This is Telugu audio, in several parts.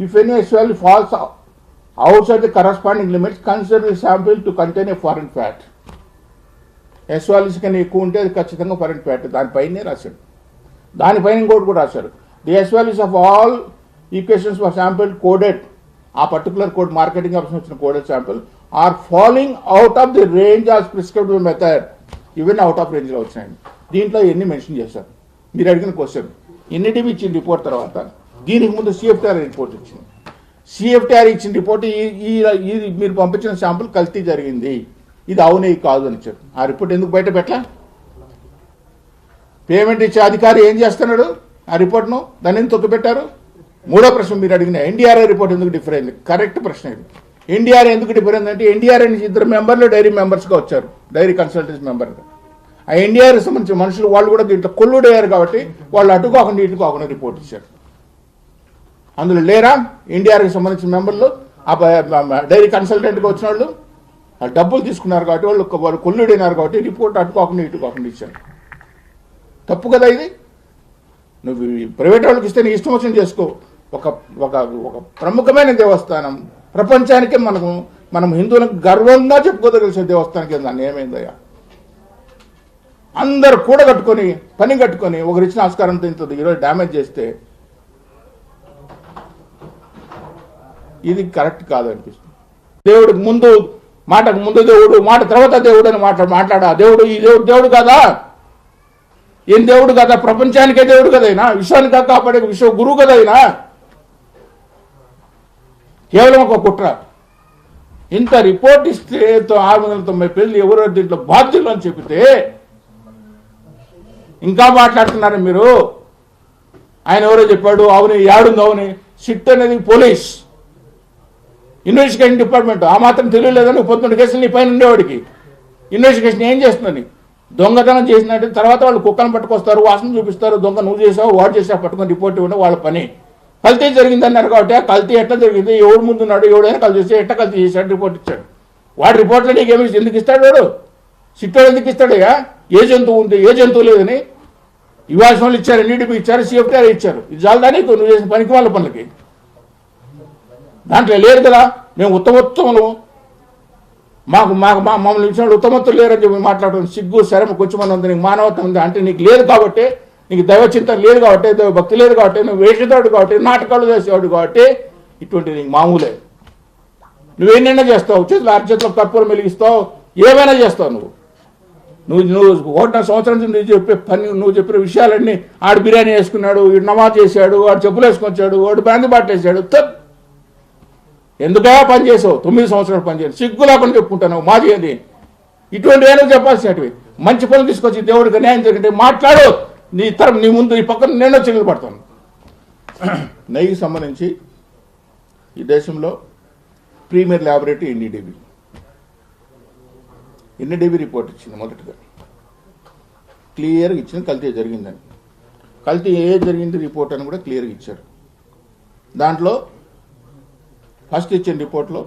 If any SOL falls outside the corresponding limits, consider the sample to contain a foreign fat. SOLs కన్నా ఎక్కువ ఉంటే అది ఖచ్చితంగా ఫారెన్ ఫ్యాట్. దానిపైనే రాశాడు. దానిపైన ఇంకోటి కూడా రాశారు. The SOLs of all equations for sample coded, ఆ పర్టికులర్ కోడ్ మార్కెటింగ్ ఆఫీస్ వచ్చిన coded sample are following out of the range of prescribed method. ఇవన్నీ అవుట్ ఆఫ్ రేంజ్లో వచ్చినాయండి. దీంట్లో ఎన్ని మెన్షన్ చేశారు? మీరు అడిగిన క్వశ్చన్ ఎన్నిటివి ఇచ్చిన రిపోర్ట్ తర్వాత దీనికి ముందు CFTR రిపోర్ట్ ఇచ్చింది. CFTR ఇచ్చిన రిపోర్ట్ ఈ మీరు పంపించిన శాంపుల్ కల్తీ జరిగింది, ఇది అవునే కాదు అని చెప్పి ఆ రిపోర్ట్ ఎందుకు బయట పెట్టలా? పేమెంట్ ఇచ్చే అధికారి ఏం చేస్తున్నాడు? ఆ రిపోర్ట్ను దాన్ని ఎందుకు తొక్కిపెట్టారు? మూడో ప్రశ్న మీరు అడిగిన NDRA రిపోర్ట్ ఎందుకు డిఫర్ అయింది? కరెక్ట్ ప్రశ్న ఇది. NDRA ఎందుకు డిఫర్ అయిందంటే NDRA నుంచి 2 మెంబర్లు డైరీ మెంబర్స్గా వచ్చారు, డైరీ కన్సల్టెన్సీ మెంబర్గా. ఆ NDRA సంబంధించిన మనుషులు వాళ్ళు కూడా దీంట్లో కొల్లుడయ్యారు కాబట్టి వాళ్ళు అటుకోకుండా ఇటుకోకుండా రిపోర్ట్ ఇచ్చారు. అందులో లేరా NDRAకి సంబంధించిన మెంబర్లు? డైరీ కన్సల్టెంట్గా వచ్చిన వాళ్ళు డబ్బులు తీసుకున్నారు కాబట్టి వాళ్ళు కొల్లుడైనారు కాబట్టి రిపోర్ట్ అటుకోకుండా ఇటుకోకుండా ఇచ్చారు. తప్పు కదా ఇది? నువ్వు ప్రైవేట్ వాళ్ళకి ఇస్తే నీ ఇష్టం వచ్చిన చేసుకో. ఒక ఒక ఒక ప్రముఖమైన దేవస్థానం, ప్రపంచానికే మనం హిందువులకు గర్వంగా చెప్పుకోదగలిసిన దేవస్థానానికి దాన్ని ఏమైందయ్యా? అందరు కూడా కట్టుకొని పని కట్టుకొని ఒకరిచ్చిన ఆస్కారంతో ఇంత ఈరోజు డ్యామేజ్ చేస్తే ఇది కరెక్ట్ కాదు అనిపిస్తుంది. దేవుడికి ముందు మాటకు ముందు దేవుడు, మాట తర్వాత దేవుడు అని మాట్లాడా దేవుడు ఈ దేవుడు కాదా? ఏం దేవుడు కదా? ప్రపంచానికే దేవుడు కదైనా, విశ్వానికి కాపాడే విశ్వ గురువు కదైనా. కేవలం ఒక కుట్ర. ఇంత రిపోర్ట్ ఇస్తే 690 పేజీలు ఎవరో దీంట్లో బాధ్యులు అని చెప్పితే ఇంకా మాట్లాడుతున్నారు మీరు. ఆయన ఎవరో చెప్పాడు, అవును ఏడుంది, అవును సిట్ అనేది పోలీస్ ఇన్వెస్టిగేషన్ డిపార్ట్మెంట్. ఆ మాత్రం తెలియలేదని 19 కేసులు నీ పైన ఉండేవాడికి ఇన్వెస్టిగేషన్ ఏం చేస్తుందని? దొంగతనం చేసినట్టు తర్వాత వాళ్ళు కుక్కను పట్టుకొస్తారు, వాసన చూపిస్తారు, దొంగ నువ్వు చేసావు వాడు చేసావు పట్టుకొని రిపోర్ట్ ఇవ్వడం వాళ్ళ పని. కల్తీ జరిగిందన్నారు కాబట్టి ఆ కల్తీ ఎట్లా జరిగింది, ఎవడు ముందున్నాడు, ఎవడైనా కల్తీ చేస్తే ఎట్లా కల్తీ చేశాడు రిపోర్ట్ ఇచ్చాడు. వాడు రిపోర్ట్లో నీకేమి ఎందుకు ఇస్తాడు? వాడు సిట్టోడు ఎందుకు ఇస్తాడయ్యా? ఏ జంతువు ఉంది ఏ జంతువు లేదని ఇవాల్సిన వాళ్ళు ఇచ్చారు, NDDP ఇచ్చారు, CFTR ఇచ్చారు. ఇది చాలా దానికి నువ్వు చేసిన పనికి వాళ్ళ పనులకి దాంట్లో లేదు కదా. మేము ఉత్తమోత్తములు, మమ్మల్ని ఇచ్చిన ఉత్తమత్తులు లేరని చెప్పి మాట్లాడటం సిగ్గు శరమ కొంచెం ఉంది. నీకు మానవత్వం ఉంది అంటే నీకు లేదు కాబట్టి, నీకు దైవ చింతన లేదు కాబట్టి, దైవ భక్తి లేదు కాబట్టి, నువ్వు వేసేవాడు కాబట్టి, నాటకాలు చేసేవాడు కాబట్టి ఇటువంటి నీకు మామూలే. నువ్వేనైనా చేస్తావు, చేతులు అరచేతులకు కర్పూరం వెలిగిస్తావు, ఏమైనా చేస్తావు. నువ్వు 1 సంవత్సరం నుంచి నువ్వు చెప్పిన విషయాలన్నీ ఆడు బిర్యానీ వేసుకున్నాడు, వీడు నమాజ్ చేశాడు, వాడు చెప్పులు వేసుకొచ్చాడు, వాడు బ్యాంది బాటలు వేసాడు. ఎందుకయా పని చేసావు? 9 సంవత్సరాలు పని చేయాలి, సిగ్గు లేకుండా చెప్పుకుంటాను మాది అది. ఇటువంటి ఏదో చెప్పాల్సినవి మంచి పనులు తీసుకొచ్చి దేవుడికి న్యాయం జరిగితే మాట్లాడు. నీ ముందు ఈ పక్కన నేను చెల్లు పడతాను. నెయ్యికి సంబంధించి ఈ దేశంలో ప్రీమియర్ ల్యాబొరేటరీ NDDB రిపోర్ట్ ఇచ్చింది. మొదటిగా క్లియర్గా ఇచ్చింది కల్తీ జరిగిందని. కల్తీ ఏ జరిగింది రిపోర్ట్ అని కూడా క్లియర్గా ఇచ్చారు. దాంట్లో ఫస్ట్ ఇచ్చిన రిపోర్ట్లో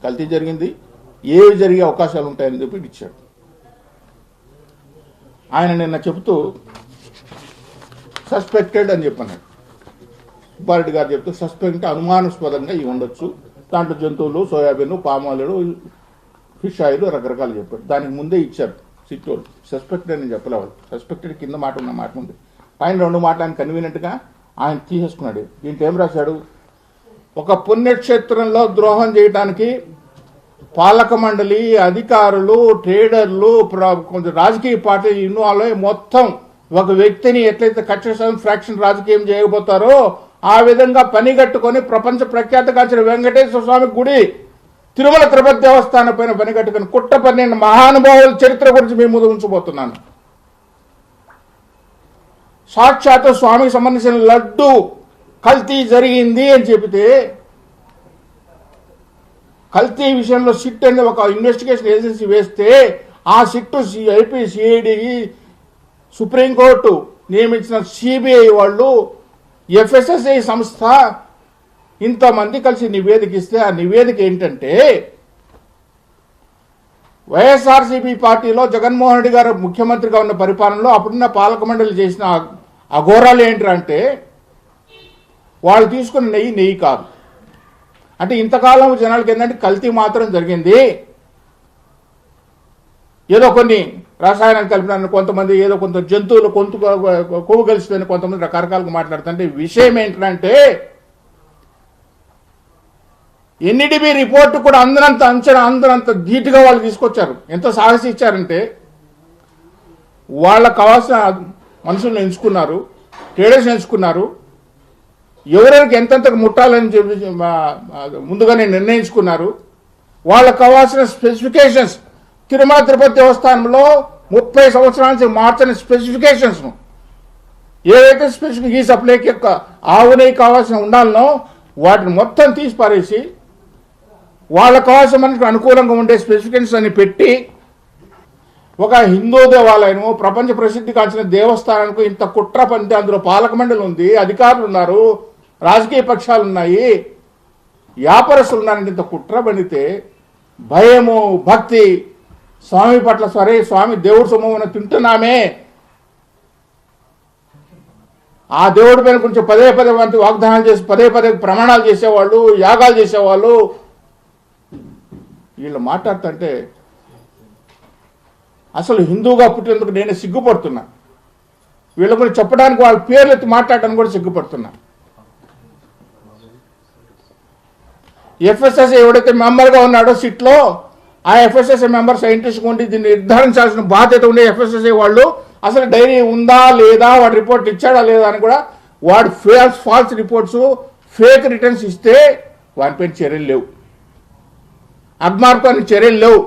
కల్తీ జరిగింది, ఏవి జరిగే అవకాశాలు ఉంటాయని చెప్పి ఇచ్చాడు. ఆయన నిన్న చెబుతూ సస్పెక్టెడ్ అని చెప్పన్నాడు. సుబ్బారెడ్డి గారు చెప్తూ సస్పెక్ట్ అనుమానాస్పదంగా ఇవి ఉండొచ్చు, దాంట్లో జంతువులు, soybean, palm oil, fish oil రకరకాలు చెప్పారు. దానికి ముందే ఇచ్చారు సిట్టోళ్ళు. సస్పెక్టెడ్ అని చెప్పలేవాళ్ళు. సస్పెక్టెడ్ కింద మాట ఉన్న మాట ఉంది, పైన 2 మాటలు ఆయన కన్వీనియంట్గా ఆయన తీసేసుకున్నాడు. దీంట్లో ఏం రాశాడు? ఒక పుణ్యక్షేత్రంలో ద్రోహం చేయడానికి పాలక మండలి, అధికారులు, ట్రేడర్లు, కొంచెం రాజకీయ పార్టీలు ఇన్వాల్వ్ అయ్యి మొత్తం ఒక వ్యక్తిని ఎట్లయితే కక్ష ఫ్రాక్షన్ రాజకీయం చేయబోతారో ఆ విధంగా పని కట్టుకొని ప్రపంచ ప్రఖ్యాతగాంచిన వెంకటేశ్వర స్వామి గుడి, తిరుమల తిరుపతి దేవస్థానం పైన పని కట్టుకొని కుట్ర పన్నెండు మహానుభావుల చరిత్ర గురించి మేము ముందు ఉంచబోతున్నాను. సాక్షాత్ స్వామికి సంబంధించిన లడ్డు కల్తీ జరిగింది అని చెబితే, కల్తీ విషయంలో సిట్ అనేది ఒక ఇన్వెస్టిగేషన్ ఏజెన్సీ వేస్తే ఆ సిట్ ఐపీ, సిఐడి, సుప్రీంకోర్టు నియమించిన సిబిఐ వాళ్ళు, FSSAI సంస్థ ఇంతమంది కలిసి నివేదిక ఇస్తే ఆ నివేదిక ఏంటంటే వైఎస్ఆర్సీపీ పార్టీలో జగన్మోహన్ రెడ్డి గారు ముఖ్యమంత్రిగా ఉన్న పరిపాలనలో అప్పుడున్న పాలక మండలి చేసిన అఘోరాలు ఏంటంటే వాళ్ళు తీసుకున్న నెయ్యి కాదు, అంటే ఇంతకాలం జనాలకి ఏంటంటే కల్తీ మాత్రం జరిగింది, ఏదో కొన్ని రసాయనాలు కలిపిన కొంతమంది, ఏదో కొంత జంతువులు కొవ్వు కలిసిపోయిన కొంతమంది రకరకాలుగా మాట్లాడుతుంటే విషయం ఏంటంటే ఎన్ఈడిబి రిపోర్టు కూడా అందరంత ధీటుగా వాళ్ళు తీసుకొచ్చారు. ఎంత సాహసి ఇచ్చారంటే వాళ్ళకు కావాల్సిన మనుషులను ఎంచుకున్నారు, ట్రేడర్స్ ఎంచుకున్నారు, ఎవరెవరికి ఎంతెంతకు ముట్టాలని చెప్పి ముందుగానే నిర్ణయించుకున్నారు. వాళ్ళకు కావాల్సిన స్పెసిఫికేషన్స్ తిరుమల తిరుపతి దేవస్థానంలో 30 సంవత్సరాల నుంచి మార్చని స్పెసిఫికేషన్స్ను ఏవైతే స్పెసిఫిక్ ఈ సప్లైకి యొక్క ఆవు నెయ్యి కావాల్సిన ఉండాలనో వాటిని మొత్తం తీసి పారేసి వాళ్ళకు కావాల్సిన మనకు అనుకూలంగా ఉండే స్పెసిఫికేషన్స్ అని పెట్టి ఒక హిందూ దేవాలయము ప్రపంచ ప్రసిద్ధి కాల్చిన దేవస్థానానికి ఇంత కుట్ర పంది, అందులో పాలక మండలి ఉంది, అధికారులు ఉన్నారు, రాజకీయ పక్షాలు ఉన్నాయి, వ్యాపారస్తులు ఉన్నారంటే ఇంత కుట్ర పండితే భయము భక్తి స్వామి పట్ల సరే స్వామి దేవుడు సొమ్మున తింటున్నామే, ఆ దేవుడి పైన కొంచెం పదే మంది వాగ్దానాలు చేసి పదే ప్రమాణాలు చేసేవాళ్ళు, యాగాలు చేసేవాళ్ళు వీళ్ళు మాట్లాడుతుంటే అసలు హిందూగా పుట్టినందుకు నేను సిగ్గుపడుతున్నా. వీళ్ళ గురించి చెప్పడానికి వాళ్ళ పేర్లు ఎత్తి మాట్లాడడానికి కూడా సిగ్గుపడుతున్నా. ఎఫ్ఎస్ఎస్ఐ ఎవడైతే మెంబర్గా ఉన్నాడో సిట్లో ఆ ఎఫ్ఎస్ఎస్ఐ మెంబర్ సైంటిస్ట్ ఉండి దీన్ని నిర్ధారించాల్సిన బాధ్యత ఉండే ఎఫ్ఎస్ఎస్ఐ వాళ్ళు అసలు డైరీ ఉందా లేదా, వాడి రిపోర్ట్ ఇచ్చాడా లేదా అని కూడా వాడు ఫాల్స్ రిపోర్ట్స్ ఫేక్ రిటర్న్స్ ఇస్తే వాటిపైన చర్యలు లేవు, అగ్మార్కానికి చర్యలు లేవు.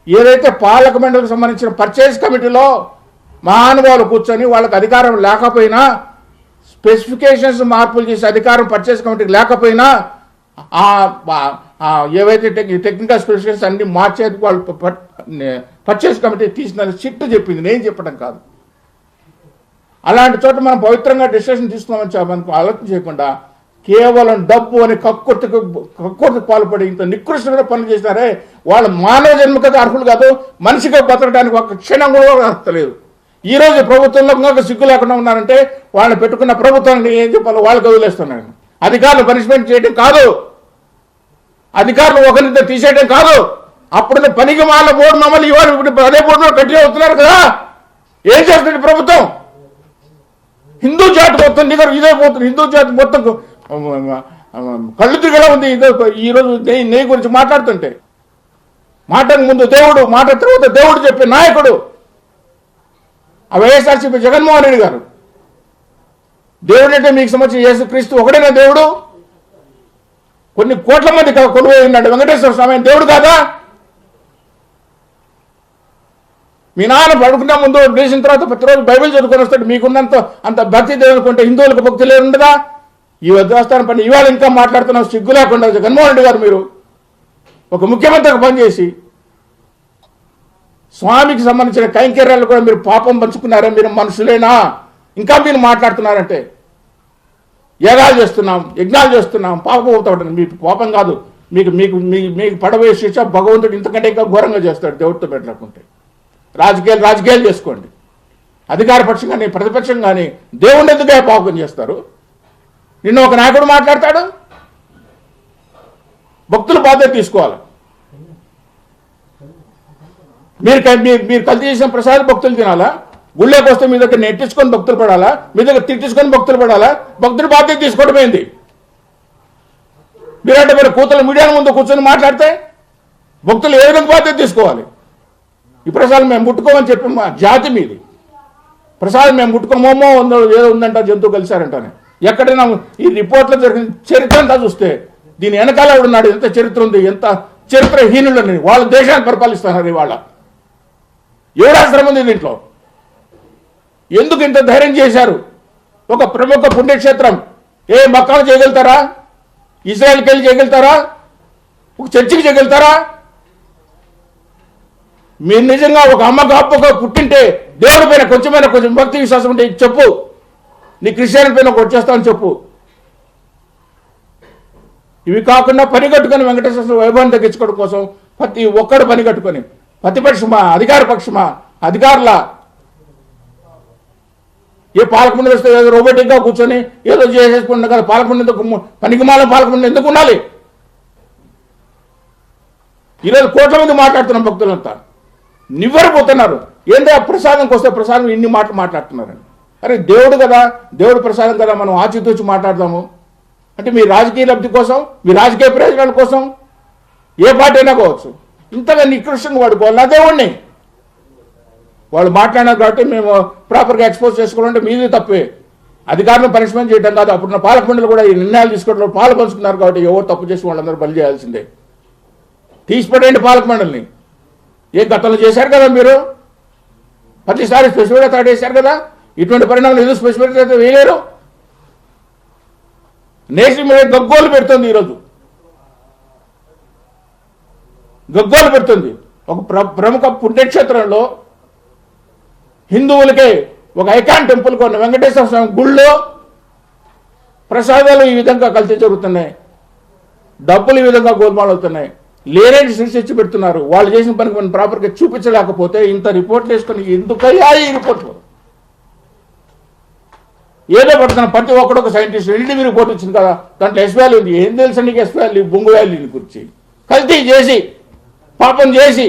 ఏదైతే పాలక మండలికి సంబంధించిన పర్చేజ్ కమిటీలో మహానుభావులు కూర్చొని వాళ్ళకి అధికారం లేకపోయినా స్పెసిఫికేషన్స్ మార్పులు చేసే అధికారం పర్చేజ్ కమిటీకి లేకపోయినా ఏవైతే టెక్నికల్ స్పెసిఫికేషన్స్ అన్ని మార్చేది వాళ్ళు పర్చేజ్ కమిటీ తీసిన సిట్ చెప్పింది, నేను చెప్పడం కాదు. అలాంటి చోట మనం పవిత్రంగా డిసిషన్ తీసుకున్నామని మనకు ఆలోచన చేయకుండా కేవలం డబ్బు అని కక్కుర్తికి పాల్పడి ఇంత నికృష్టంగా పనులు చేసినారే వాళ్ళు మానవ జన్మకి అర్హులు కాదు, మనిషిగా బతకడానికి ఒక క్షణం కూడా అర్థలేదు. ఈ రోజు ప్రభుత్వంలో ఇంకా సిగ్గు లేకుండా ఉన్నారంటే వాళ్ళని పెట్టుకున్న ప్రభుత్వాన్ని ఏం చెప్పాలో వాళ్ళకి వదిలేస్తున్నాను. అధికారులు పనిష్మెంట్ చేయడం కాదు, అధికారులు ఒకరిద్దరు తీసేయడం కాదు, అప్పుడు పనికి వాళ్ళ బోర్డు మమ్మల్ని ఇవాళ అదే బోర్డులో కంటిన్యూ అవుతున్నారు కదా. ఏం చేస్తుంది ప్రభుత్వం? హిందూ జాతి మొత్తం ఇదే పోతుంది, హిందూ జాతి మొత్తం కళ్ళు తిరిగేలా ఉంది. ఈరోజు నెయ్యి గురించి మాట్లాడుతుంటే మాటకు ముందు దేవుడు, మాట తర్వాత దేవుడు చెప్పే నాయకుడు ఆ వైఎస్ఆర్సీపీ జగన్మోహన్ రెడ్డి గారు. దేవుడు అంటే మీకు సంబంధించిన యేసుక్రీస్తు ఒకడేనా దేవుడు? కొన్ని కోట్ల మంది కొలువై ఉన్నాడు వెంకటేశ్వర స్వామి దేవుడు కాదా? మీ నాన్న పడుకున్న ముందు లేచిన తర్వాత ప్రతిరోజు బైబిల్ చదువుకొని వస్తాడు, మీకున్నంత అంత భక్తి దేవునికి ఉంటే హిందువులకు భక్తి లేదుండదా? ఈ దేవస్థానం పని ఇవాళ ఇంకా మాట్లాడుతున్నాం సిగ్గు లేకుండా. జగన్మోహన్ రెడ్డి గారు మీరు ఒక ముఖ్యమంత్రికి పనిచేసి స్వామికి సంబంధించిన కైంకర్యాలు కూడా మీరు పాపం పంచుకున్నారా? మీరు మనుషులేనా? ఇంకా మీరు మాట్లాడుతున్నారంటే యాగాలు చేస్తున్నాం, యజ్ఞాలు చేస్తున్నాం, పాపం అవుతాడు. మీకు పాపం కాదు, మీకు మీకు మీకు పడబోయే శిక్ష భగవంతుడు ఇంతకంటే ఇంకా ఘోరంగా చేస్తాడు దేవుడితో పెట్టలేకుంటే. రాజకీయాలు చేసుకోండి, అధికార పక్షం కానీ ప్రతిపక్షం కానీ దేవుడిని ఎందుకే పాపం చేస్తారు? నిన్న ఒక నాయకుడు మాట్లాడతాడు, భక్తులు బాధ్యత తీసుకోవాలి. మీరు కల్తీ చేసిన ప్రసాదం భక్తులు తినాలా? గుళ్ళోకి వస్తే మీ దగ్గర నెట్టించుకొని భక్తులు పడాలా? మీ దగ్గర తిట్టించుకొని భక్తులు పడాలా? భక్తులు బాధ్యత తీసుకోవడం ఏంది? మీరంటే మీరు కూతురు మీడియా ముందు కూర్చొని మాట్లాడితే భక్తులు ఏ విధంగా బాధ్యత తీసుకోవాలి? ఈ ప్రసాదం మేము ముట్టుకోమని చెప్పి మా జాతి మీది ప్రసాదం మేము ముట్టుకోమోమో ఏదో ఉందంట, జంతువు కలిశారంటానే. ఎక్కడైనా ఈ రిపోర్ట్లో జరిగిన చరిత్ర అంతా చూస్తే దీని వెనకాల ఉన్నాడు, ఎంత చరిత్ర ఉంది, ఎంత చరిత్రహీనులని వాళ్ళ దేశాన్ని పరిపాలిస్తున్నారు. ఇవాళ ఏడాశ్రమం ఉంది దీంట్లో. ఎందుకు ఇంత ధైర్యం చేశారు? ఒక ప్రముఖ పుణ్యక్షేత్రం మక్కాను చేయగలుగుతారా? ఇజ్రాయెల్కి వెళ్ళి చేయగలుగుతారా? ఒక చర్చికి చేయగలుగుతారా? మీరు నిజంగా ఒక అమ్మకు అప్పగా పుట్టింటే దేవుడి పైన కొంచెం భక్తి విశ్వాసం ఉంటే చెప్పు, నీ క్రిస్టియన్ పైన ఒకటి చేస్తామని చెప్పు. ఇవి కాకుండా పని కట్టుకొని వెంకటేశ్వర వైభవాన్ని తగ్గించుకోవడం కోసం ప్రతి ఒక్కడు పని కట్టుకొని ప్రతిపక్షమా అధికార పక్షమా అధికారుల ఏ పాలకమండలి వస్తే ఏదో రోబోటిక్గా కూర్చొని ఏదో చేసేసుకుంటున్నా కదా. పాలకమండలి ఎందుకు పనికిమాల పాలకమండలి ఎందుకు ఉండాలి? ఈరోజు కోట్ల మంది మాట్లాడుతున్నాం భక్తులంతా నివ్వెరపోతున్నారు. ఏంటో ఆ ప్రసాదంకి వస్తే ప్రసాదం ఇన్ని మాటలు మాట్లాడుతున్నారని. అరే దేవుడు కదా, దేవుడు ప్రసాదం కదా, మనం ఆచితూచి మాట్లాడదాము అంటే మీ రాజకీయ లబ్ధి కోసం, మీ రాజకీయ ప్రయోజనాల కోసం ఏ పార్టీ అయినా కావచ్చు, ఇంతగా నికృష్టంగా వాడుకోవాలి నా దేవుడిని. వాళ్ళు మాట్లాడినారు కాబట్టి మేము ప్రాపర్గా ఎక్స్పోజ్ చేసుకోవాలంటే మీది తప్పే. అధికారులను పనిష్మెంట్ చేయడం కాదు. అప్పుడున్న పాలక మండలి కూడా ఈ నిర్ణయాలు తీసుకోవడంలో పాలు పంచుకున్నారు కాబట్టి ఎవరు తప్పు చేసి వాళ్ళందరూ బలి చేయాల్సిందే. తీసిపడేయండి పాలక మండలిని. ఏ గతంలో చేశారు కదా మీరు, ప్రతిసారి స్పెసిఫిక్గా తాడేశారు కదా. ఇటువంటి పరిణామాలు ఎందుకు స్పెసిఫిక్ అయితే వేయలేరు? నేషనల్ మీడియా గగ్గోలు పెడుతుంది, ఈరోజు గగ్గోలు పెడుతుంది. ఒక ప్రముఖ పుణ్యక్షేత్రంలో హిందువులకే ఒక ఐకాన్ టెంపుల్ కొన్న వెంకటేశ్వర స్వామి గుళ్ళో ప్రసాదాలు ఈ విధంగా కల్తీ జరుగుతున్నాయి, డబ్బులు ఈ విధంగా గోల్మాల్ అవుతున్నాయి, లేరేంటి సృష్టించి పెడుతున్నారు. వాళ్ళు చేసిన పనికి మనం ప్రాపర్గా చూపించలేకపోతే ఇంత రిపోర్ట్లు వేసుకొని ఎందుకయ్యా ఈ రిపోర్ట్లు? ఏదో పడుతున్నా ప్రతి ఒక్కడొక సైంటిస్ట్ ఎన్డీటీవీ రిపోర్ట్ వచ్చింది కదా, దాంట్లో ఎస్ వాల్యూ ఉంది. ఏం తెలుసు నీకు ఎస్ వాల్యూ, బొంగు వాల్యూని గురించి? కల్తీ చేసి పాపం చేసి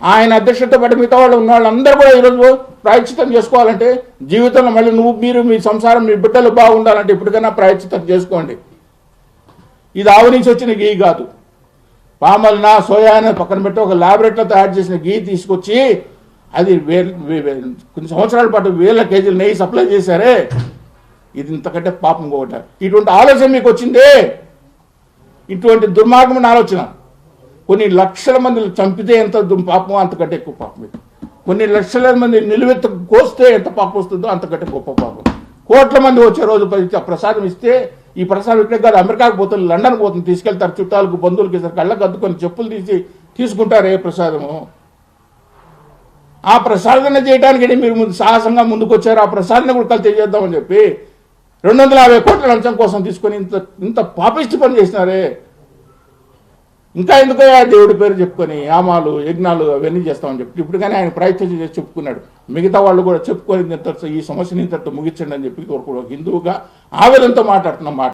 ఆయన అధ్యక్షత పాటు మిగతా వాళ్ళు ఉన్న వాళ్ళందరూ కూడా ఈరోజు ప్రాయశ్చితం చేసుకోవాలంటే జీవితంలో మళ్ళీ మీరు మీ సంసారం మీ బిడ్డలు బాగుండాలంటే ఇప్పటికైనా ప్రాయశ్చితం చేసుకోండి. ఇది ఆవు నుంచి వచ్చిన గీ కాదు. పామల్నా సోయాని పక్కన పెట్టి ఒక ల్యాబొరేటరీలో తయారు చేసిన గీ తీసుకొచ్చి అది కొన్ని సంవత్సరాల పాటు వేల కేజీలు నెయ్యి సప్లై చేశారే, ఇది ఇంతకంటే పాపం పోగొట్టారు. ఇటువంటి ఆలోచన మీకు వచ్చిందే, ఇటువంటి దుర్మార్గమైన ఆలోచన. కొన్ని లక్షల మంది చంపితే ఎంత పాపమో అంతకంటే ఎక్కువ పాపం. కొన్ని లక్షల మంది నిలువెత్త కోస్తే ఎంత పాపం వస్తుందో అంతకంటే గొప్ప పాపం. కోట్ల మంది వచ్చే రోజు ప్రసాదం ఇస్తే ఈ ప్రసాదం ఇక్కడే కాదు, అమెరికాకు పోతుంది, లండన్ పోతుంది, తీసుకెళ్తారు చుట్టాలకు బంధువులకి ఇస్తారు, కళ్ళకు అద్దుకొని చెప్పులు తీసి తీసుకుంటారు ఏ ప్రసాదము. ఆ ప్రసాదన చేయడానికి మీరు సాహసంగా ముందుకు వచ్చారు. ఆ ప్రసాదాన్ని కూడా కల్తీ చేద్దామని చెప్పి 250 కోట్ల లంచం కోసం తీసుకొని ఇంత పాపిష్టి పని చేసినారే. ఇంకా ఎందుకో దేవుడి పేరు చెప్పుకొని యామాలు యజ్ఞాలు అవన్నీ చేస్తామని చెప్పి ఇప్పుడు కానీ ఆయన ప్రయత్నం చేసి చెప్పుకున్నాడు. మిగతా వాళ్ళు కూడా చెప్పుకొని ఈ సమస్యని ఇంతటితో ముగించండి అని చెప్పి హిందువుగా ఆవేదనతో మాట్లాడుతున్న మాట.